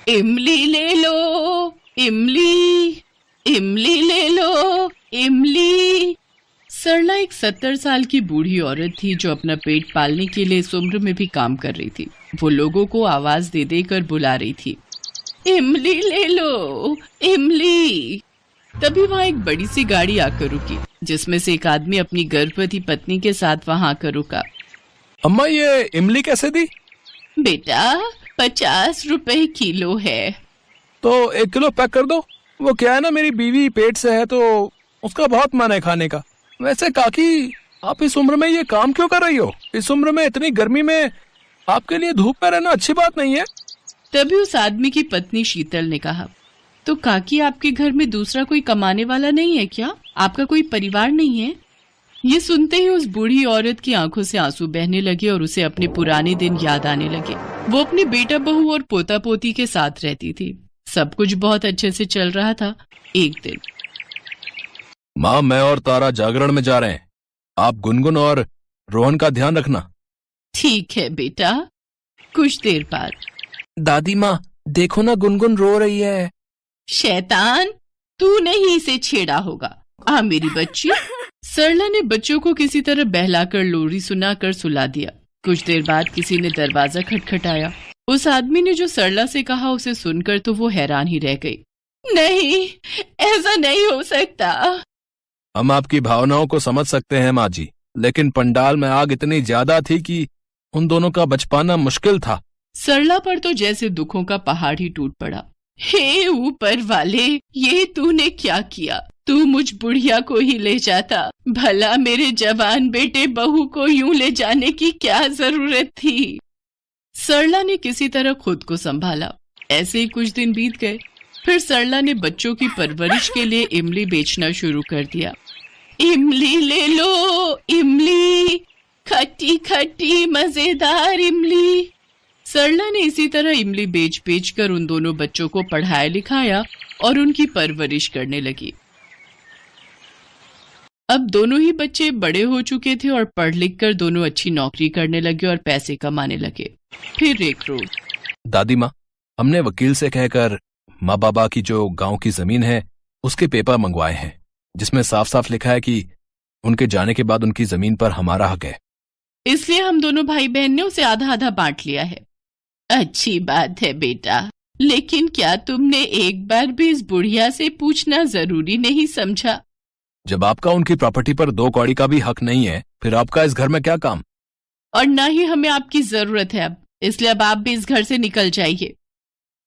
इमली ले लो, इमली, इमली ले लो, इमली। सरला एक 70 साल की बूढ़ी औरत थी जो अपना पेट पालने के लिए इस उम्र में भी काम कर रही थी। वो लोगों को आवाज दे देकर बुला रही थी, इमली ले लो, इमली। तभी वहां एक बड़ी सी गाड़ी आकर रुकी, जिसमें से एक आदमी अपनी गर्भवती पत्नी के साथ वहां आकर रुका। अम्मा, ये इमली कैसे दी? बेटा, 50 रुपए किलो है। तो 1 किलो पैक कर दो। वो क्या है ना, मेरी बीवी पेट से है तो उसका बहुत मन है खाने का। वैसे काकी, आप इस उम्र में ये काम क्यों कर रही हो? इस उम्र में इतनी गर्मी में आपके लिए धूप में रहना अच्छी बात नहीं है। तभी उस आदमी की पत्नी शीतल ने कहा, तो काकी, आपके घर में दूसरा कोई कमाने वाला नहीं है क्या? आपका कोई परिवार नहीं है? ये सुनते ही उस बूढ़ी औरत की आंखों से आंसू बहने लगे और उसे अपने पुराने दिन याद आने लगे। वो अपने बेटा बहू और पोता पोती के साथ रहती थी। सब कुछ बहुत अच्छे से चल रहा था। एक दिन, माँ, मैं और तारा जागरण में जा रहे हैं। आप गुनगुन और रोहन का ध्यान रखना। ठीक है बेटा। कुछ देर बाद, दादी माँ, देखो ना, गुनगुन रो रही है। शैतान, तूने ही इसे छेड़ा होगा। आ मेरी बच्ची। सरला ने बच्चों को किसी तरह बहलाकर लोरी सुनाकर सुला दिया। कुछ देर बाद किसी ने दरवाजा खटखटाया। उस आदमी ने जो सरला से कहा उसे सुनकर तो वो हैरान ही रह गई। नहीं, ऐसा नहीं हो सकता। हम आपकी भावनाओं को समझ सकते हैं माँ जी, लेकिन पंडाल में आग इतनी ज्यादा थी कि उन दोनों का बच पाना मुश्किल था। सरला पर तो जैसे दुखों का पहाड़ ही टूट पड़ा। हे ऊपर वाले, ये तूने क्या किया? तू मुझ बुढ़िया को ही ले जाता। भला मेरे जवान बेटे बहू को यूं ले जाने की क्या जरूरत थी? सरला ने किसी तरह खुद को संभाला। ऐसे ही कुछ दिन बीत गए। फिर सरला ने बच्चों की परवरिश के लिए इमली बेचना शुरू कर दिया। इमली ले लो, इमली, खट्टी खट्टी मजेदार इमली। सरला ने इसी तरह इमली बेच बेच कर उन दोनों बच्चों को पढ़ाया लिखाया और उनकी परवरिश करने लगी। अब दोनों ही बच्चे बड़े हो चुके थे और पढ़ लिख कर दोनों अच्छी नौकरी करने लगे और पैसे कमाने लगे। फिर एक रोज, दादी माँ, हमने वकील से कहकर माँ बाबा की जो गांव की जमीन है उसके पेपर मंगवाए हैं, जिसमें साफ साफ लिखा है कि उनके जाने के बाद उनकी जमीन पर हमारा हक है। इसलिए हम दोनों भाई बहन ने उसे आधा आधा बांट लिया है। अच्छी बात है बेटा, लेकिन क्या तुमने एक बार भी इस बुढ़िया से पूछना जरूरी नहीं समझा? जब आपका उनकी प्रॉपर्टी पर 2 कौड़ी का भी हक नहीं है, फिर आपका इस घर में क्या काम? और ना ही हमें आपकी जरूरत है अब, इसलिए अब आप भी इस घर से निकल जाइए।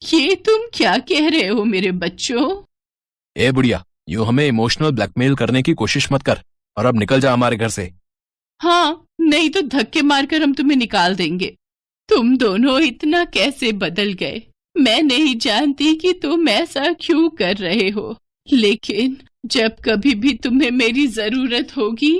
ये तुम क्या कह रहे हो मेरे बच्चों? ए बुढ़िया, यूं हमें इमोशनल ब्लैकमेल करने की कोशिश मत कर और अब निकल जा हमारे घर से। हाँ, नहीं तो धक्के मारकर हम तुम्हें निकाल देंगे। तुम दोनों इतना कैसे बदल गए? मैं नहीं जानती कि तुम ऐसा क्यों कर रहे हो, लेकिन जब कभी भी तुम्हें मेरी जरूरत होगी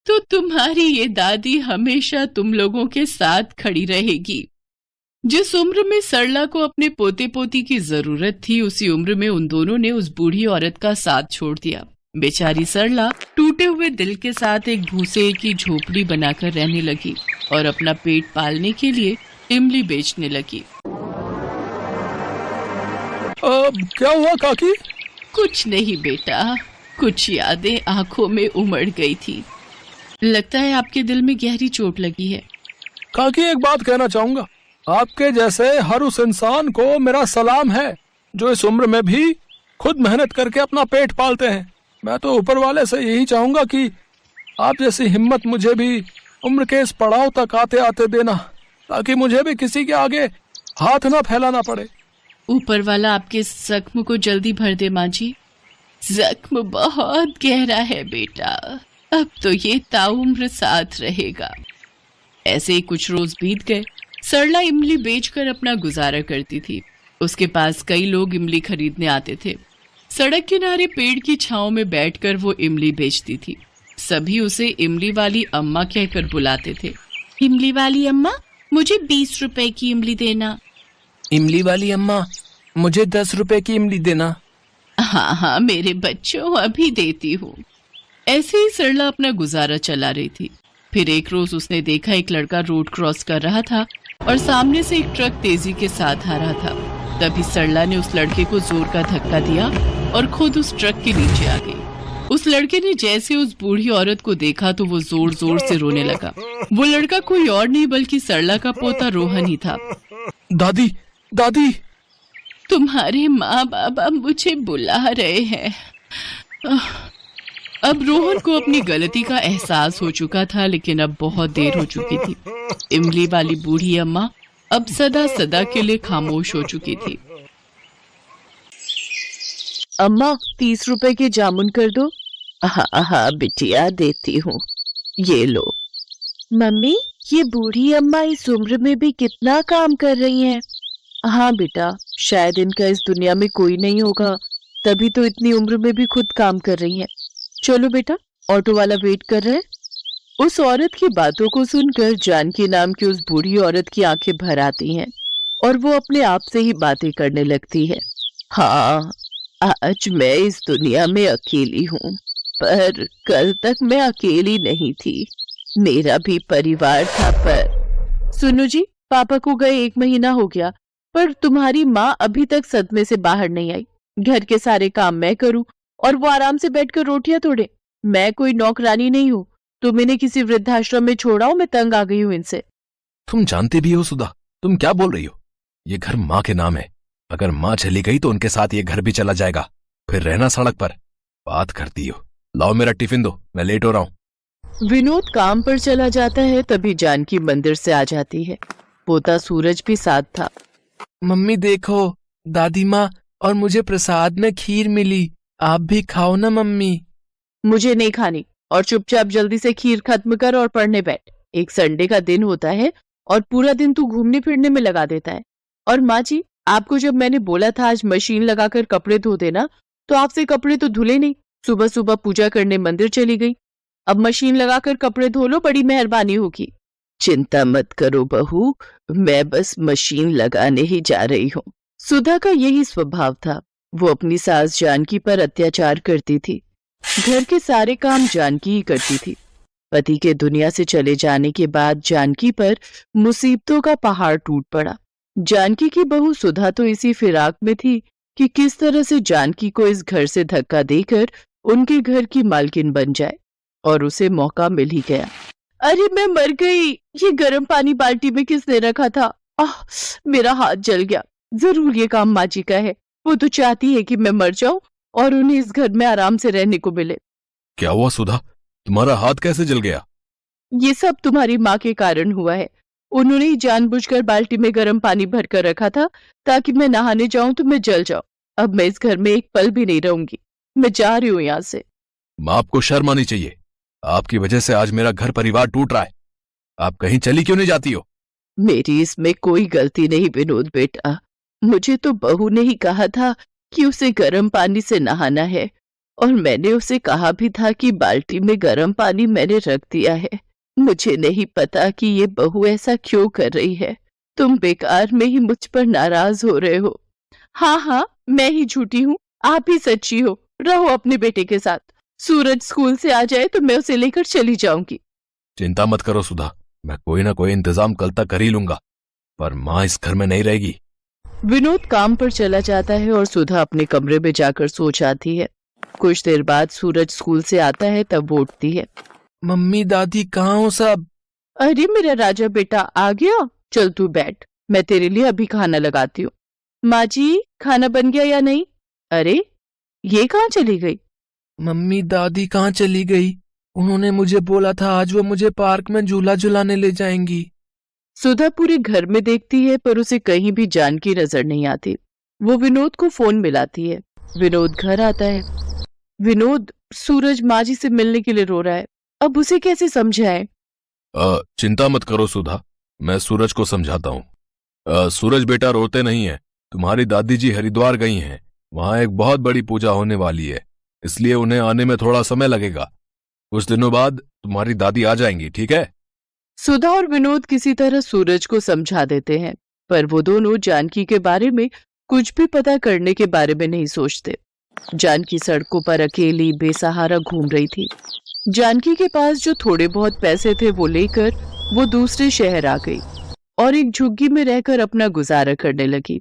तो तुम्हारी ये दादी हमेशा तुम लोगों के साथ खड़ी रहेगी। जिस उम्र में सरला को अपने पोते पोती की जरूरत थी, उसी उम्र में उन दोनों ने उस बूढ़ी औरत का साथ छोड़ दिया। बेचारी सरला टूटे हुए दिल के साथ एक भूसे की झोपड़ी बनाकर रहने लगी और अपना पेट पालने के लिए इमली बेचने लगी। क्या हुआ काकी? कुछ नहीं बेटा, कुछ यादें आंखों में उमड़ गई थी। लगता है आपके दिल में गहरी चोट लगी है। काकी, एक बात कहना चाहूंगा। आपके जैसे हर उस इंसान को मेरा सलाम है जो इस उम्र में भी खुद मेहनत करके अपना पेट पालते हैं। मैं तो ऊपर वाले से यही चाहूंगा कि आप जैसी हिम्मत मुझे भी उम्र के इस पड़ाव तक आते आते देना, ताकि मुझे भी किसी के आगे हाथ ना फैलाना पड़े। ऊपर वाला आपके जख्म को जल्दी भर दे माँ जी। जख्म बहुत गहरा है बेटा, अब तो ये ताउम्र साथ रहेगा। ऐसे ही कुछ रोज बीत गए। सरला इमली बेचकर अपना गुजारा करती थी। उसके पास कई लोग इमली खरीदने आते थे। सड़क किनारे पेड़ की छांव में बैठकर वो इमली बेचती थी। सभी उसे इमली वाली अम्मा कहकर बुलाते थे। इमली वाली अम्मा, मुझे 20 रुपए की इमली देना। इमली वाली अम्मा, मुझे 10 रुपए की इमली देना। हाँ हाँ मेरे बच्चों, अभी देती हूँ। ऐसे ही सरला अपना गुजारा चला रही थी। फिर एक रोज उसने देखा एक लड़का रोड क्रॉस कर रहा था और सामने से एक ट्रक तेजी के साथ आ रहा था। तभी सरला ने उस लड़के को जोर का धक्का दिया और खुद उस ट्रक के नीचे आ गई। उस लड़के ने जैसे उस बूढ़ी औरत को देखा तो वो जोर जोर से रोने लगा। वो लड़का कोई और नहीं बल्कि सरला का पोता रोहन ही था। दादी, दादी, तुम्हारे माँ बाबा मुझे बुला रहे हैं। अब रोहन को अपनी गलती का एहसास हो चुका था, लेकिन अब बहुत देर हो चुकी थी। इमली वाली बूढ़ी अम्मा अब सदा सदा के लिए खामोश हो चुकी थी। अम्मा 30 रुपए के जामुन कर दो। हाँ हाँ बिटिया देती हूँ, ये लो। मम्मी, ये बूढ़ी अम्मा इस उम्र में भी कितना काम कर रही हैं। हाँ बेटा, शायद इनका इस दुनिया में कोई नहीं होगा, तभी तो इतनी उम्र में भी खुद काम कर रही हैं। चलो बेटा, ऑटो वाला वेट कर रहा है। उस औरत की बातों को सुनकर जानकी नाम की उस बूढ़ी औरत की आंखें भर आती हैं और वो अपने आप से ही बातें करने लगती है। हाँ, आज मैं इस दुनिया में अकेली हूँ, पर कल तक मैं अकेली नहीं थी, मेरा भी परिवार था। पर सुनो जी, पापा को गए 1 महीना हो गया, पर तुम्हारी माँ अभी तक सदमे से बाहर नहीं आई। घर के सारे काम मैं करूं और वो आराम से बैठकर रोटियां तोड़े। मैं कोई नौकरानी नहीं हूँ, तुम इन्हें किसी वृद्धाश्रम में छोड़ाओ, मैं तंग आ गई हूँ इनसे। तुम जानते भी हो सुधा, तुम क्या बोल रही हो? ये घर माँ के नाम है, अगर माँ चली गई तो उनके साथ ये घर भी चला जाएगा, फिर रहना सड़क पर। बात करती हो। लाओ मेरा टिफिन दो, मैं लेट हो रहा हूँ। विनोद काम पर चला जाता है, तभी जानकी मंदिर से आ जाती है। पोता सूरज भी साथ था। मम्मी देखो, दादी माँ और मुझे प्रसाद में खीर मिली, आप भी खाओ ना मम्मी। मुझे नहीं खानी, और चुपचाप जल्दी से खीर खत्म कर और पढ़ने बैठ। एक संडे का दिन होता है और पूरा दिन तू घूमने फिरने में लगा देता है। और माँ जी, आपको जब मैंने बोला था आज मशीन लगाकर कपड़े धो देना, तो आपसे कपड़े तो धुले नहीं, सुबह सुबह पूजा करने मंदिर चली गई। अब मशीन लगाकर कपड़े धो लो, बड़ी मेहरबानी होगी। चिंता मत करो बहू, मैं बस मशीन लगाने ही जा रही हूँ। सुधा का यही स्वभाव था, वो अपनी सास जानकी पर अत्याचार करती थी। घर के सारे काम जानकी ही करती थी। पति के दुनिया से चले जाने के बाद जानकी पर मुसीबतों का पहाड़ टूट पड़ा। जानकी की बहू सुधा तो इसी फिराक में थी कि किस तरह से जानकी को इस घर से धक्का देकर उनके घर की मालकिन बन जाए, और उसे मौका मिल ही गया। अरे मैं मर गई, ये गर्म पानी बाल्टी में किसने रखा था? मेरा हाथ जल गया। जरूर ये काम माँ जी का है, वो तो चाहती है कि मैं मर जाऊं और उन्हें इस घर में आराम से रहने को मिले। क्या हुआ सुधा, तुम्हारा हाथ कैसे जल गया? ये सब तुम्हारी माँ के कारण हुआ है। उन्होंने ही जानबूझकर बाल्टी में गर्म पानी भरकर रखा था ताकि मैं नहाने जाऊं तो मैं जल जाऊं। अब मैं इस घर में एक पल भी नहीं रहूंगी, मैं जा रही हूँ यहाँ से। माँ, आपको शर्म आनी चाहिए, आपकी वजह से आज मेरा घर परिवार टूट रहा है। आप कहीं चली क्यों नहीं जाती हो? मेरी इसमें कोई गलती नहीं विनोद बेटा, मुझे तो बहू ने ही कहा था कि उसे गर्म पानी से नहाना है, और मैंने उसे कहा भी था कि बाल्टी में गर्म पानी मैंने रख दिया है। मुझे नहीं पता कि ये बहू ऐसा क्यों कर रही है। तुम बेकार में ही मुझ पर नाराज हो रहे हो। हाँ हाँ, मैं ही झूठी हूँ, आप ही सच्ची हो। रहो अपने बेटे के साथ, सूरज स्कूल से आ जाए तो मैं उसे लेकर चली जाऊंगी। चिंता मत करो सुधा, मैं कोई ना कोई इंतजाम कल तक कर ही लूंगा, पर माँ इस घर में नहीं रहेगी। विनोद काम पर चला जाता है और सुधा अपने कमरे में जाकर सो जाती है। कुछ देर बाद सूरज स्कूल से आता है, तब वो उठती है। मम्मी दादी कहाँ हो सब? अरे मेरा राजा बेटा आ गया, चल तू बैठ, मैं तेरे लिए अभी खाना लगाती हूँ। माँ जी, खाना बन गया या नहीं? अरे ये कहाँ चली गई? मम्मी दादी कहाँ चली गई? उन्होंने मुझे बोला था आज वो मुझे पार्क में झूला झुलाने ले जाएंगी। सुधा पूरे घर में देखती है पर उसे कहीं भी जानकी नजर नहीं आती। वो विनोद को फोन मिलाती है। विनोद घर आता है। विनोद, सूरज माँ जी से मिलने के लिए रो रहा है, अब उसे कैसे समझाएं? चिंता मत करो सुधा, मैं सूरज को समझाता हूँ। सूरज बेटा रोते नहीं है, तुम्हारी दादी जी हरिद्वार गई हैं, वहां एक बहुत बड़ी पूजा होने वाली है, इसलिए उन्हें आने में थोड़ा समय लगेगा। कुछ दिनों बाद तुम्हारी दादी आ जाएंगी, ठीक है? सुधा और विनोद किसी तरह सूरज को समझा देते हैं, पर वो दोनों जानकी के बारे में कुछ भी पता करने के बारे में नहीं सोचते। जानकी सड़कों पर अकेली बेसहारा घूम रही थी। जानकी के पास जो थोड़े बहुत पैसे थे वो लेकर वो दूसरे शहर आ गई और एक झुग्गी में रहकर अपना गुजारा करने लगी।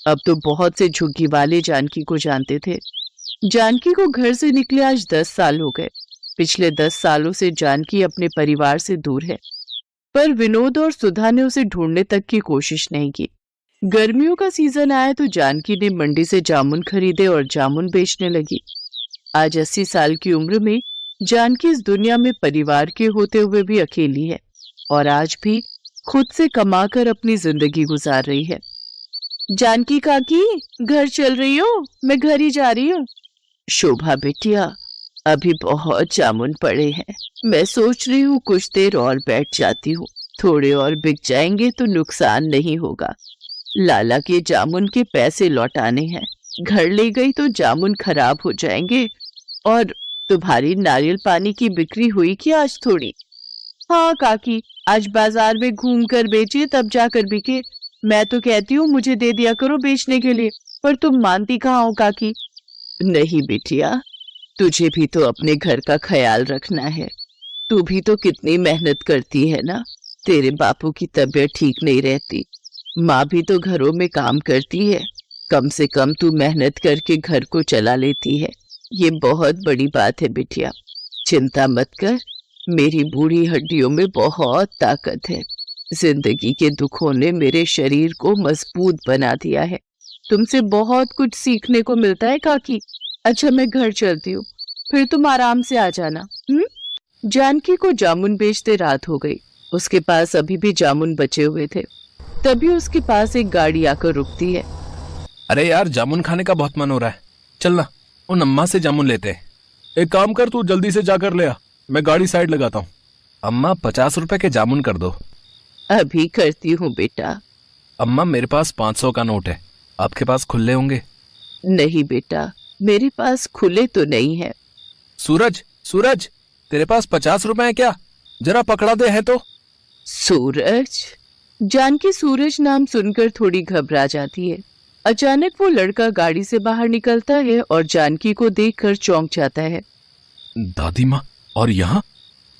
अब तो बहुत से झुग्गी वाले जानकी को जानते थे। जानकी को घर से निकले आज 10 साल हो गए। पिछले 10 सालों से जानकी अपने परिवार से दूर है, पर विनोद और सुधा ने उसे ढूंढने तक की कोशिश नहीं की। गर्मियों का सीजन आया तो जानकी ने मंडी से जामुन खरीदे और जामुन बेचने लगी। आज 80 साल की उम्र में जानकी इस दुनिया में परिवार के होते हुए भी अकेली है और आज भी खुद से कमाकर अपनी जिंदगी गुजार रही है। जानकी काकी, घर चल रही हो? मैं घर ही जा रही हूँ। शोभा बेटिया, अभी बहुत जामुन पड़े हैं, मैं सोच रही हूँ कुछ देर और बैठ जाती हूँ, थोड़े और बिक जाएंगे तो नुकसान नहीं होगा। लाला के जामुन के पैसे लौटाने हैं, घर ले गई तो जामुन खराब हो जाएंगे। और तुम्हारी नारियल पानी की बिक्री हुई कि आज थोड़ी? हाँ काकी, आज बाजार में घूम कर बेचे तब जाकर बिके। मैं तो कहती हूँ मुझे दे दिया करो बेचने के लिए, पर तुम मानती कहाँ हो काकी। नहीं बेटिया, तुझे भी तो अपने घर का ख्याल रखना है। तू भी तो कितनी मेहनत करती है ना। तेरे बापू की तबीयत ठीक नहीं रहती, माँ भी तो घरों में काम करती है। कम से कम तू मेहनत करके घर को चला लेती है, ये बहुत बड़ी बात है बिटिया। चिंता मत कर, मेरी बूढ़ी हड्डियों में बहुत ताकत है। जिंदगी के दुखों ने मेरे शरीर को मजबूत बना दिया है। तुमसे बहुत कुछ सीखने को मिलता है काकी। अच्छा, मैं घर चलती हूँ, फिर तुम आराम से आ जाना। जानकी को जामुन बेचते रात हो गई। उसके पास अभी भी जामुन बचे हुए थे। तभी उसके पास एक गाड़ी आकर रुकती है। अरे यार, जामुन खाने का बहुत मन हो रहा है, चलना उन अम्मा से जामुन लेते हैं। एक काम कर, तू जल्दी से जाकर ले आ, मैं गाड़ी साइड लगाता हूँ। अम्मा 50 रुपए के जामुन कर दो। अभी करती हूँ बेटा। अम्मा मेरे पास 500 का नोट है, आपके पास खुले होंगे? नहीं बेटा, मेरे पास खुले तो नहीं है। सूरज, सूरज, तेरे पास 50 रुपए है क्या? जरा पकड़ा दे है तो। सूरज? जानकी सूरज नाम सुनकर थोड़ी घबरा जाती है। अचानक वो लड़का गाड़ी से बाहर निकलता है और जानकी को देखकर चौंक जाता है। दादी माँ, और यहाँ?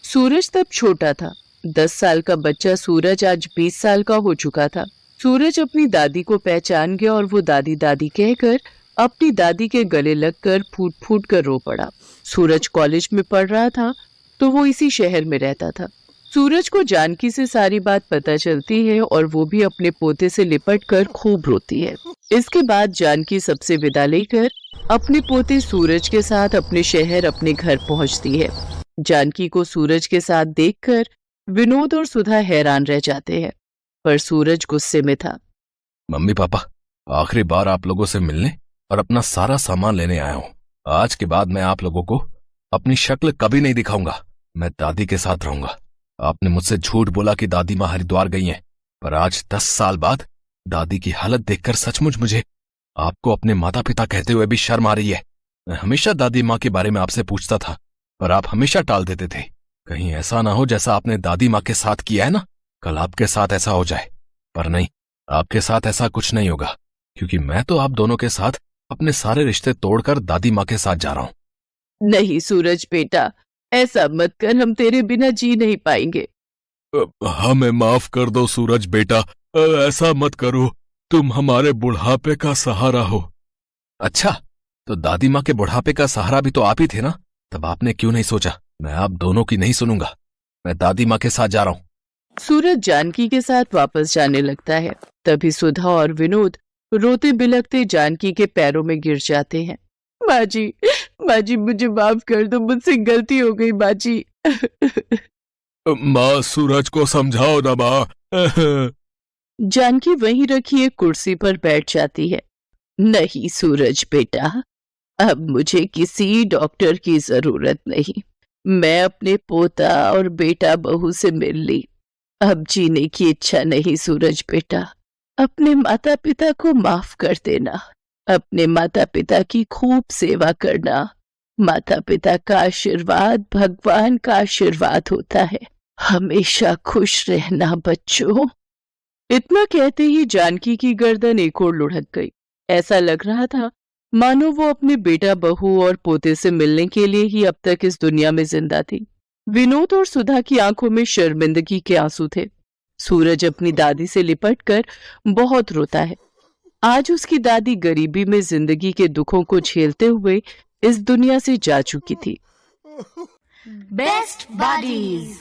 सूरज तब छोटा था। 10 साल का बच्चा सूरज आज 20 साल का हो चुका था। सूरज अपनी दादी को पहचान गया और वो दादी दादी कहकर अपनी दादी के गले लगकर फूट फूट कर रो पड़ा। सूरज कॉलेज में पढ़ रहा था तो वो इसी शहर में रहता था। सूरज को जानकी से सारी बात पता चलती है और वो भी अपने पोते से लिपट कर खूब रोती है। इसके बाद जानकी सबसे विदा लेकर अपने पोते सूरज के साथ अपने शहर, अपने घर पहुंचती है। जानकी को सूरज के साथ देखकर विनोद और सुधा हैरान रह जाते हैं, पर सूरज गुस्से में था। मम्मी पापा, आखिरी बार आप लोगों से मिलने और अपना सारा सामान लेने आया हूँ। आज के बाद मैं आप लोगों को अपनी शक्ल कभी नहीं दिखाऊंगा। मैं दादी के साथ रहूंगा। आपने मुझसे झूठ बोला कि दादी माँ हरिद्वार गई हैं, पर आज 10 साल बाद दादी की हालत देखकर सचमुच मुझे आपको अपने माता पिता कहते हुए भी शर्म आ रही है। मैं हमेशा दादी माँ के बारे में आपसे पूछता था, पर आप हमेशा टाल देते थे। कहीं ऐसा ना हो जैसा आपने दादी माँ के साथ किया है ना, कल आपके साथ ऐसा हो जाए। पर नहीं, आपके साथ ऐसा कुछ नहीं होगा, क्योंकि मैं तो आप दोनों के साथ अपने सारे रिश्ते तोड़कर दादी माँ के साथ जा रहा हूँ। नहीं सूरज बेटा, ऐसा मत कर, हम तेरे बिना जी नहीं पाएंगे। हमें माफ कर दो सूरज बेटा, ऐसा मत करो, तुम हमारे बुढ़ापे का सहारा हो। अच्छा, तो दादी माँ के बुढ़ापे का सहारा भी तो आप ही थे ना, तब आपने क्यों नहीं सोचा मैं आप दोनों की नहीं सुनूंगा, मैं दादी माँ के साथ जा रहा हूँ। सूरज जानकी के साथ वापस जाने लगता है। तभी सुधा और विनोद रोते बिलखते जानकी के पैरों में गिर जाते हैं। माँ जी मुझे माफ कर दो, मुझसे गलती हो गई माँ जी। माँ, सूरज को समझाओ ना माँ। जानकी वहीं रखी एक कुर्सी पर बैठ जाती है। नहीं सूरज बेटा, अब मुझे किसी डॉक्टर की जरूरत नहीं। मैं अपने पोता और बेटा बहू से मिल ली। अब जीने की इच्छा नहीं सूरज बेटा। अपने माता पिता को माफ कर देना, अपने माता पिता की खूब सेवा करना। माता पिता का आशीर्वाद भगवान का आशीर्वाद होता है। हमेशा खुश रहना बच्चों। इतना कहते ही जानकी की गर्दन एक ओर लुढ़क गई। ऐसा लग रहा था मानो वो अपने बेटा बहू और पोते से मिलने के लिए ही अब तक इस दुनिया में जिंदा थी। विनोद और सुधा की आंखों में शर्मिंदगी के आंसू थे। सूरज अपनी दादी से लिपटकर बहुत रोता है। आज उसकी दादी गरीबी में जिंदगी के दुखों को झेलते हुए इस दुनिया से जा चुकी थी। Best buddies.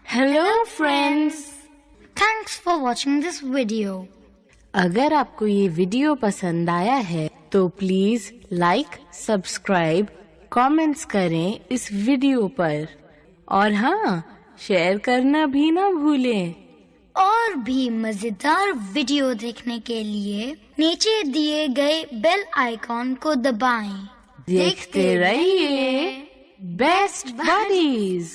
Hello friends, thanks for watching this video. अगर आपको ये वीडियो पसंद आया है तो प्लीज लाइक, सब्सक्राइब, कमेंट्स करें इस वीडियो पर, और हाँ, शेयर करना भी ना भूलें। और भी मजेदार वीडियो देखने के लिए नीचे दिए गए बेल आइकॉन को दबाएं। देखते रहिए बेस्ट बडीज।